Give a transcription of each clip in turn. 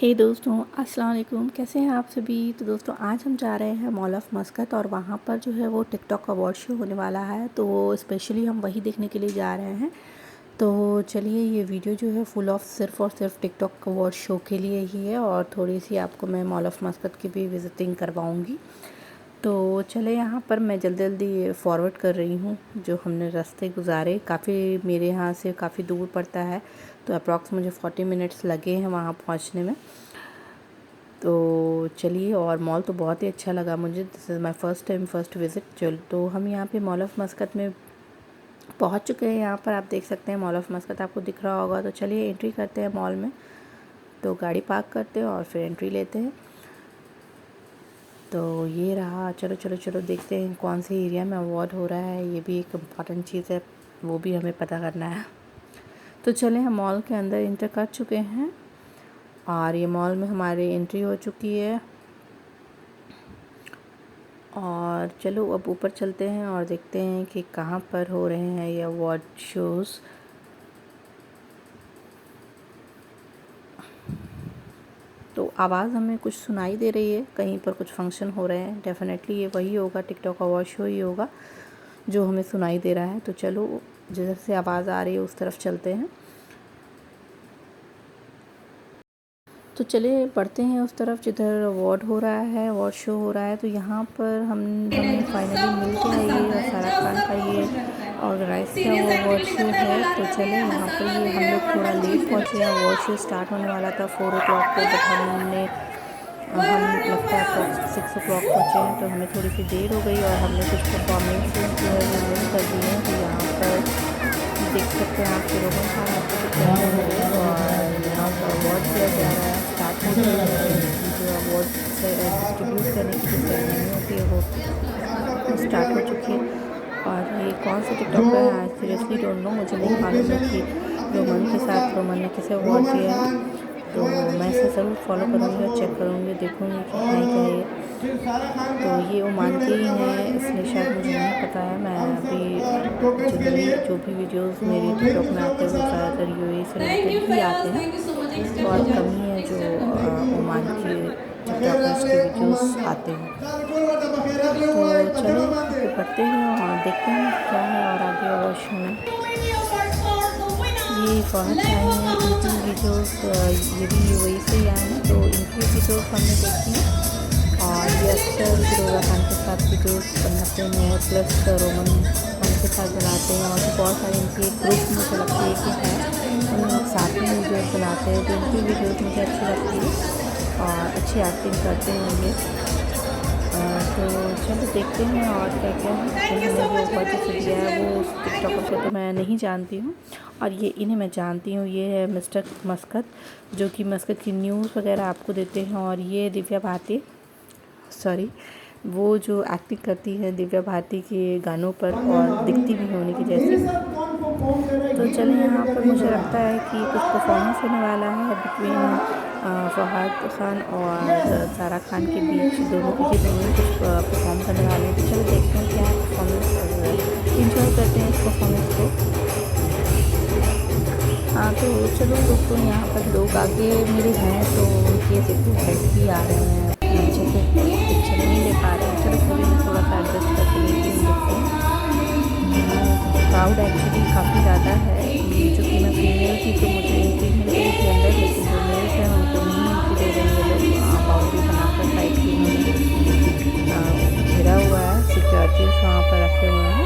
हे दोस्तों, अस्सलाम वालेकुम। कैसे हैं आप सभी। तो दोस्तों आज हम जा रहे हैं मॉल ऑफ़ मस्कत और वहाँ पर जो है वो टिकटॉक अवार्ड शो होने वाला है, तो स्पेशली हम वही देखने के लिए जा रहे हैं। तो चलिए, ये वीडियो जो है फुल ऑफ सिर्फ़ और सिर्फ टिकटॉक अवार्ड शो के लिए ही है और थोड़ी सी आपको मैं मॉल ऑफ़ मस्कत की भी विज़िटिंग करवाऊँगी। तो चले, यहाँ पर मैं जल्दी जल्दी फॉरवर्ड कर रही हूँ जो हमने रास्ते गुज़ारे। काफ़ी मेरे यहाँ से काफ़ी दूर पड़ता है, तो अप्रॉक्स मुझे 40 मिनट्स लगे हैं वहाँ पहुँचने में। तो चलिए, और मॉल तो बहुत ही अच्छा लगा मुझे। This is my first visit. चल, तो हम यहाँ पे मॉल ऑफ़ मस्कत में पहुँच चुके हैं। यहाँ पर आप देख सकते हैं मॉल ऑफ़ मस्कत आपको दिख रहा होगा। तो चलिए एंट्री करते हैं मॉल में। तो गाड़ी पार्क करते हैं और फिर एंट्री लेते हैं। तो ये रहा। चलो चलो चलो देखते हैं कौन से एरिया में अवार्ड हो रहा है। ये भी एक इम्पॉर्टेंट चीज़ है, वो भी हमें पता करना है। तो चलें, हम मॉल के अंदर इंटर कर चुके हैं और ये मॉल में हमारी एंट्री हो चुकी है। और चलो अब ऊपर चलते हैं और देखते हैं कि कहाँ पर हो रहे हैं ये अवार्ड शोज़। तो आवाज़ हमें कुछ सुनाई दे रही है, कहीं पर कुछ फंक्शन हो रहे हैं। डेफिनेटली ये वही होगा, टिकटॉक अवार्ड शो ही होगा जो हमें सुनाई दे रहा है। तो चलो, जिधर से आवाज़ आ रही है उस तरफ चलते हैं। तो चलिए बढ़ते हैं उस तरफ जिधर अवार्ड हो रहा है, अवार्ड शो हो रहा है। तो यहाँ पर हमें फाइनली मिल गया ये शाहरुख खान का ये ऑर्गेनाइज किया हुआ अवार्ड शो है। तो चलिए, यहाँ पर ये हम लोग थोड़ा लेट पहुँचे हैं। अवार्ड शो स्टार्ट होने वाला था 4 o'clock को, बट हम लगता है अप्रॉक्स 6 o'clock पहुँचे हैं। तो हमें थोड़ी सी देर हो गई और हमने कुछ परफॉर्मेंस जो है वो मिस कर दिए हैं। तो यहाँ पर देख सकते हैं आप रोहन खान आपको कुछ कहने लगे और यहाँ पर अवार्ड दिया जा रहा है। स्टार्ट हो गया है जो अवार्ड डिस्ट्रीब्यूट करने की जो सेरेमनी होती है वो स्टार्ट हो चुकी है। और ये कौन से टिकटॉकर है, आई सीरियसली डोंट नो, मुझे नहीं मालूम है कि रोमन के साथ रोमन ने किसे अवार्ड दिया है। तो मैं इसे ज़रूर फॉलो करूँगी और चेक करूँगी, देखूँगी कि है क्या ये। तो ये ओमान के ही हैं, इसलिए शायद मुझे नहीं पता है। मैं अभी जो भी वीडियोस मेरे टिकटॉक में आते हैं वो ज़्यादातर यूएई से रिलेटेड ही आते हैं। बहुत कम ही है जो ओमान के टिकटॉकर्स के वीडियोस आते हैं। तो चलो पढ़ते हैं और देखते हैं क्या है और आगे अवार्ड शो में। ये फहद आए हैं, इनकी वीडियोस ये भी यूएई से ही आए हैं, तो इनकी वीडियोस हमने देखी हैं। और ये अक्सर फिरोज़ा खान के साथ वीडियोस बनाते हैं, प्लस रोमन खान के साथ बनाते हैं। और भी बहुत सारे इनके ग्रुप मुझे लगता है कि है, उन लोग साथ में वीडियोस बनाते हैं। तो इनकी वीडियोस मुझे अच्छी लगती है और अच्छी एक्टिंग करते हैं ये। तो चलो देखते हैं और क्या क्या है। इन्होंने जो अवार्ड दिया है वो उस टिकटॉकर को तो मैं नहीं जानती हूँ, और ये इन्हें मैं जानती हूँ। ये है मिस्टर मस्कत, जो कि मस्कत की न्यूज़ वगैरह आपको देते हैं। और ये दिव्या भारती, सॉरी, वो जो एक्टिंग करती है दिव्या भारती के गानों पर और दिखती भी होने की जैसी। तो चलिए, यहाँ पर मुझे लगता है कि कुछ परफॉर्मेंस होने वाला है बिटवीन फहद खान और सारा खान के बीच। दोनों कुछ परफॉर्म करने वाले हैं। तो चलो देखते हैं क्या परफॉर्मेंस, इंजॉय करते हैं इस परफॉर्मेंस को। हाँ, तो चलो दोस्तों, यहाँ पर लोग आगे मेरे हैं तो उनके देखो हेड भी आ रहे हैं, नीचे से पिक्चर नहीं ले पा रहे हैं। चलो फिर भी थोड़ा सा एडजस्ट करके देखते हैं। क्राउड एक्चुअली काफ़ी ज़्यादा है, चूँकि मैं फीमेल थी तो मुझे एंट्री मिल गई थी अंदर, लेकिन जो मेल्स हैं उनको नहीं एंट्री दे रहे हैं। ये लोग बाउंड्री बनाकर साइड की घिरा हुआ है, सिक्योरिटीज़ वहाँ पर रखे हुए हैं।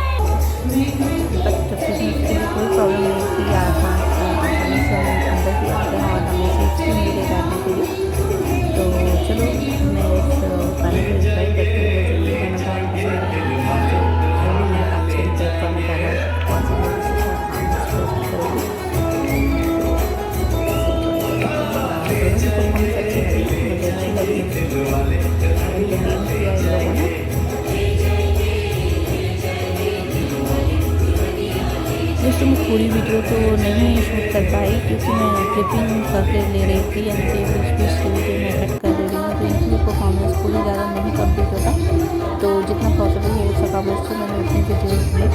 बट फिर भी इसके लिए कोई प्रॉब्लम नहीं थी। आसानी से हम अंदर भी आते हैं और हमें सेफ्टी मिले जाने के लिए। तो चलो, मैं इस गाने को इंजॉय करती हूँ। मुझे ये गाना बहुत पसंद है और जो होली है एक्चुअली प्लेटफॉर्म में गाना कौन सी मूवी से दोनों की परफॉर्मेंस अच्छी थी, मुझे अच्छी लगी। एंटरटेन किया इन लोगों ने। वैसे मैं पूरी वीडियो तो नहीं शूट कर पाई क्योंकि मैं क्लिपिंग करके ले रही थी, यानी कि बीच से वीडियो मैं कट कर दे रही हूँ। तो इनकी परफॉर्मेंस पूरी ज़्यादा नहीं कंप्लीट होता, तो जितना पॉसिबल हो सका मुझसे मैंने उतनी वीडियोज़ ली।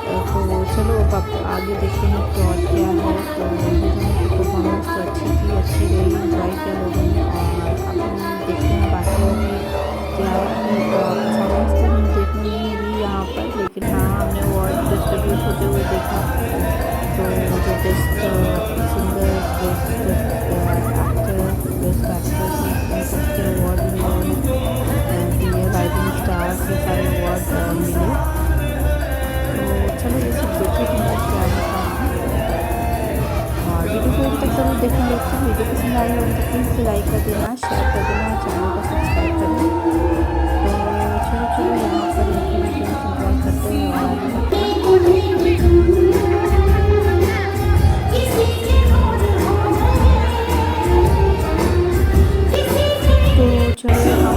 तो चलो अब आप आगे देखते हैं कि और क्या है। तो परफॉर्मेंस तो अच्छी थी, अच्छी रही, इंजॉय किया लोगों ने। डिस्ट्रीब्यूट होते हुए देखा। तो जो best singers, best actor, best actress, इन सबके अवार्ड इन लोगों ने दिए। राइजिंग स्टार्स, ये सारे अवार्ड मिले। तो चलो ये सब देखे हम लोग क्या होता है। और वीडियो को अभी तक ज़रूर देखना। दोस्तों वीडियो पसंद आई हो तो प्लीज़ लाइक कर देना, शेयर कर देना, चैनल को सब्सक्राइब कर देना। तो चलो चलो यहाँ पर इनकी वीडियो एंजॉय करते हुए और आगे बढ़ते हैं। तो चलो यहाँ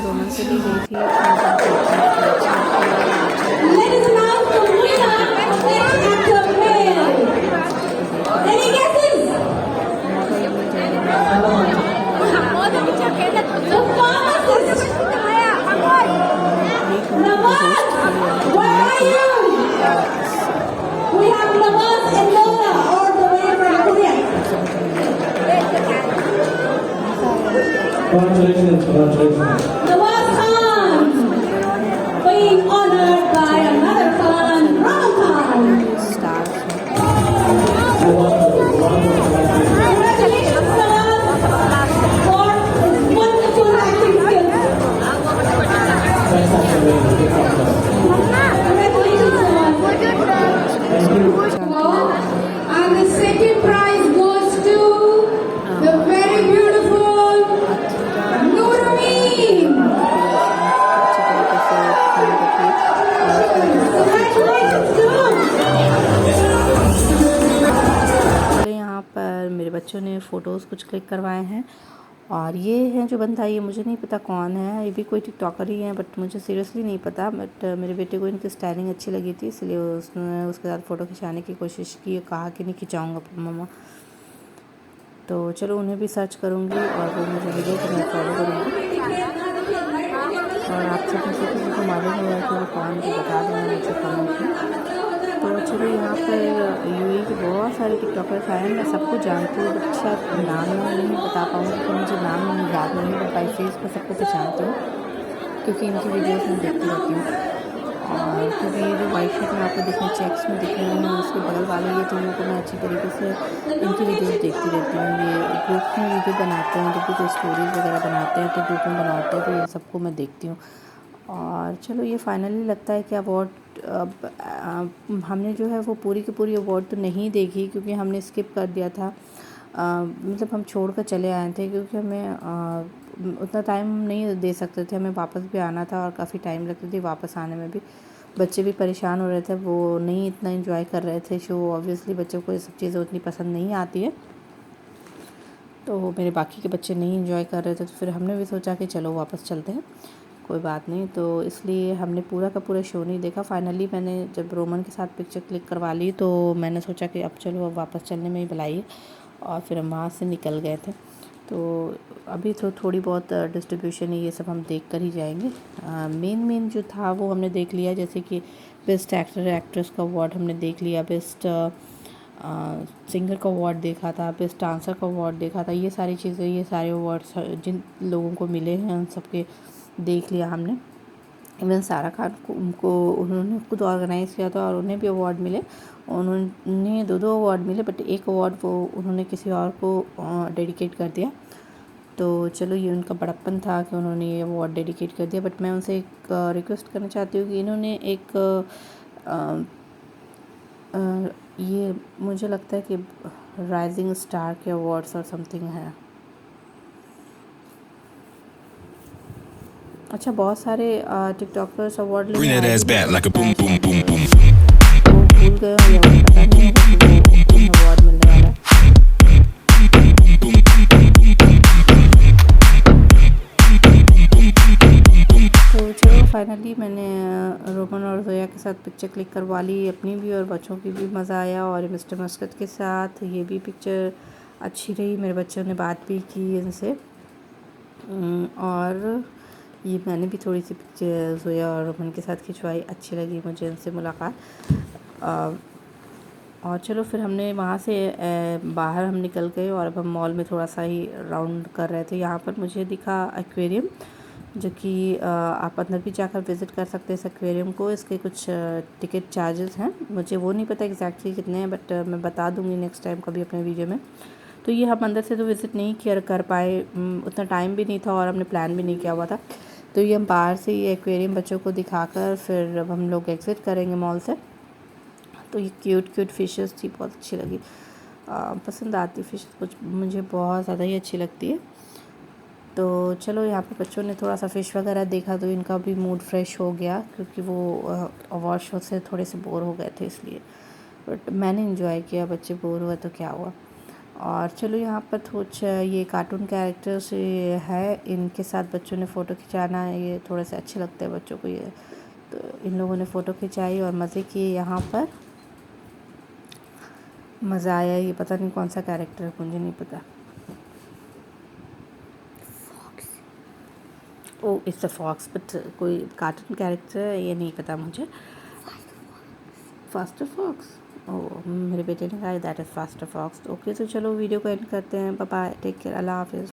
रोमन से भी गई थी। Congratulations, congratulations. Nawaz Khan being honored by another Khan, Ram Khan. Congratulations, Nawaz, for his wonderful acting skills. Congratulations, Nawaz. And the second prize goes to the very beautiful Nurmeen. यहाँ पर मेरे बच्चों ने photos कुछ click करवाए हैं। और ये है जो बंदा, ये मुझे नहीं पता कौन है, ये भी कोई टिकटॉकर ही है, बट मुझे सीरियसली नहीं पता। बट मेरे बेटे को इनकी स्टाइलिंग अच्छी लगी थी, इसलिए उसने उसके साथ फ़ोटो खिंचाने की कोशिश की, कहा कि नहीं खिंचाऊँगा मम्मा। तो चलो उन्हें भी सर्च करूँगी और वो मुझे वीडियो को मैं फॉलो करूँगी। और आप सब में से किसी को मालूम होगा कि वो कौन, तो बता देना मुझे कमेंट में। तो चलो यहाँ पर यूएई के बहुत सारे टिकटॉकर्स आए हैं, मैं सबको जानती हूँ, बट शायद नाम नहीं बता पाऊँगी क्योंकि मुझे नाम याद नहीं है, बट बाई फेस पर सबको पहचानती हूँ क्योंकि इनकी वीडियोस मैं देखती रहती हूँ। और क्योंकि ये जो वाइट शर्ट में आपको दिखने चेक्स में दिख रहे हैं, उसके बगल वाले ये दोनों को मैं अच्छी तरीके से इनकी वीडियोस देखती रहती हूँ। ये ग्रुप में वीडियो बनाते हैं, जब भी कोई स्टोरीज़ वगैरह बनाते हैं तो ग्रुप में बनाते हैं, तो ये सबको मैं देखती हूँ। और चलो ये फाइनली लगता है कि अवार्ड हमने जो है वो पूरी की पूरी अवार्ड तो नहीं देखी क्योंकि हमने स्किप कर दिया था। मतलब हम छोड़ कर चले आए थे क्योंकि हमें उतना टाइम नहीं दे सकते थे, हमें वापस भी आना था और काफ़ी टाइम लगती थी वापस आने में भी। बच्चे भी परेशान हो रहे थे, वो नहीं इतना एंजॉय कर रहे थे शो। ऑब्वियसली बच्चों को ये सब चीज़ें उतनी पसंद नहीं आती है, तो मेरे बाकी के बच्चे नहीं एंजॉय कर रहे थे, तो फिर हमने भी सोचा कि चलो वापस चलते हैं, कोई बात नहीं। तो इसलिए हमने पूरा का पूरा शो नहीं देखा। फाइनली मैंने जब रोमन के साथ पिक्चर क्लिक करवा ली तो मैंने सोचा कि अब चलो अब वापस चलने में ही भलाई है, और फिर हम वहाँ से निकल गए थे। तो अभी तो थोड़ी बहुत डिस्ट्रीब्यूशन है, ये सब हम देख कर ही जाएंगे। मेन जो था वो हमने देख लिया, जैसे कि बेस्ट एक्टर एक्ट्रेस का अवार्ड हमने देख लिया, बेस्ट सिंगर का अवार्ड देखा था, बेस्ट डांसर का अवार्ड देखा था। ये सारी चीज़ें, ये सारे अवार्ड्स जिन लोगों को मिले हैं उन सबके देख लिया हमने। इवन सारा खान को उन्होंने खुद ऑर्गेनाइज़ किया था और उन्हें भी अवार्ड मिले। उन्होंने दो अवार्ड मिले, बट एक अवार्ड वो उन्होंने किसी और को डेडिकेट कर दिया। तो चलो ये उनका बड़प्पन था कि उन्होंने ये अवार्ड डेडिकेट कर दिया। बट मैं उनसे एक रिक्वेस्ट करना चाहती हूँ कि इन्होंने एक ये मुझे लगता है कि राइजिंग स्टार के अवार्ड्स और समथिंग है। अच्छा, बहुत सारे टिकटॉकर्स अवार्ड Bring लेने that आए ass भी back हैं, like a लगता boom, है boom, शायद boom, boom, वो भूल गए हों या उन्हें पता नहीं होगा कि वो उन्हें अवार्ड मिलने वाला है। तो चलो फाइनली मैंने रोमन और जोया के साथ पिक्चर क्लिक करवा ली, अपनी भी और बच्चों की भी मज़ा आया। और मिस्टर मस्कत के साथ ये भी पिक्चर अच्छी रही, मेरे बच्चों ने बात भी की इनसे। और ये मैंने भी थोड़ी सी पिक्चर जोया और रोमन के साथ खिंचवाई, अच्छी लगी मुझे इनसे मुलाकात। और चलो फिर हमने वहाँ से बाहर हम निकल गए और अब हम मॉल में थोड़ा सा ही राउंड कर रहे थे। यहाँ पर मुझे दिखा एक्वेरियम, जो कि आप अंदर भी जाकर विज़िट कर सकते हैं इस एक्वेरियम को। इसके कुछ टिकट चार्जेस हैं, मुझे वो नहीं पता एग्जैक्टली कितने हैं, बट मैं बता दूँगी नेक्स्ट टाइम कभी अपने वीडियो में। तो ये हम अंदर से तो विज़िट नहीं कर पाए, उतना टाइम भी नहीं था और हमने प्लान भी नहीं किया हुआ था। तो ये हम बाहर से ये एक्वेरियम बच्चों को दिखाकर फिर अब हम लोग एग्ज़िट करेंगे मॉल से। तो ये क्यूट फिशेस थी, बहुत अच्छी लगी। पसंद आती फिश कुछ, मुझे बहुत ज़्यादा ही अच्छी लगती है। तो चलो यहाँ पे बच्चों ने थोड़ा सा फ़िश वगैरह देखा तो इनका भी मूड फ्रेश हो गया, क्योंकि वो अवार्ड शो से थोड़े से बोर हो गए थे इसलिए। बट मैंने इंजॉय किया, बच्चे बोर हुए तो क्या हुआ। और चलो यहाँ पर कुछ ये कार्टून कैरेक्टर्स है, इनके साथ बच्चों ने फ़ोटो खिंचाना, ये थोड़े से अच्छे लगते हैं बच्चों को ये। तो इन लोगों ने फ़ोटो खिंचाई और मज़े किए यहाँ पर, मज़ा आया। ये पता नहीं कौन सा कैरेक्टर है, मुझे नहीं पता। Oh it's a fox, but कोई कार्टून कैरेक्टर है ये नहीं पता मुझे। फास्टर फॉक्स, ओ मेरे बेटे ने कहा that is faster fox. Okay, तो चलो वीडियो को एंड करते हैं। बाय बाय, टेक केयर, अल्लाह हाफिज़।